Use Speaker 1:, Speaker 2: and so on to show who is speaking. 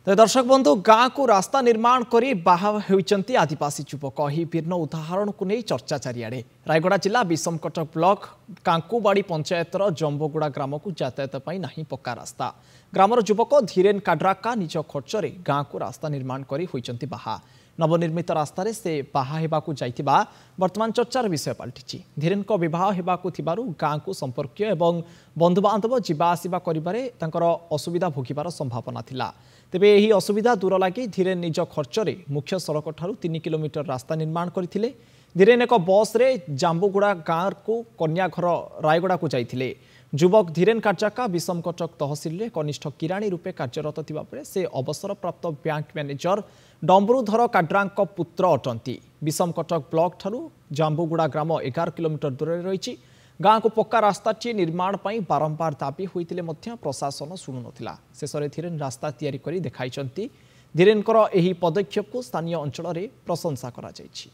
Speaker 1: तो दर्शक बंधु गाँ को रास्ता निर्माण करी बाहा होइचंती आदिवासी युवक ही वीर्ण उदाहरण को नहीं चर्चा चारिआडे। रायगड़ा जिला विषमकटक ब्लॉक कांकुबाड़ी पंचायतर जंबोगुड़ा ग्राम को यातायात पाई नहीं पक्का रास्ता। ग्रामर युवक धीरेन काड्राका निज खर्चरे गाँ को रास्ता निर्माण करी होइचंती बाहा। नवनिर्मित रास्तार से बाहा हेबाकु जाइतिबा वर्तमान चर्चार विषय पलटिछि। धीरेन को विवाह हेबाकु थिबारु गाँ को संपर्कीय एवं बंधुबांधव जीवा आसिबा करिबारे तांकर असुविधा भोगिबार संभावना थिला। तेबे यही असुविधा दूर लगी धीरेन निज खर्चरे मुख्य सड़क ठारू 3 किलोमीटर रास्ता निर्माण करथिले। धीरेन एक बस रे जांबुगुड़ा गाँ को कन्याघर रायगड़ा को जाइथिले। युवक धीरेन काड्राका विषमकटक तहसिल रे कनिष्ठ किराणी रूपे कार्यरत थिबा बेले से अवसरप्राप्त बैंक मैनेजर डम्बरुधर काड्रांक पुत्र अटंती। विषमकटक ब्लॉक ठारू जांबुगुड़ा ग्राम 11 किलोमीटर दूर रही। गाँ को पक्का रास्ताटी निर्माण पर बारंबार दाबी होइतिले मध्य प्रशासन शुणु नथिला। शेषरे धीरेन रास्ता तैयारी करी देखाइचंती। धीरेनकर एही पदक्षेप को स्थानीय अंचल रे प्रशंसा करा जायछि।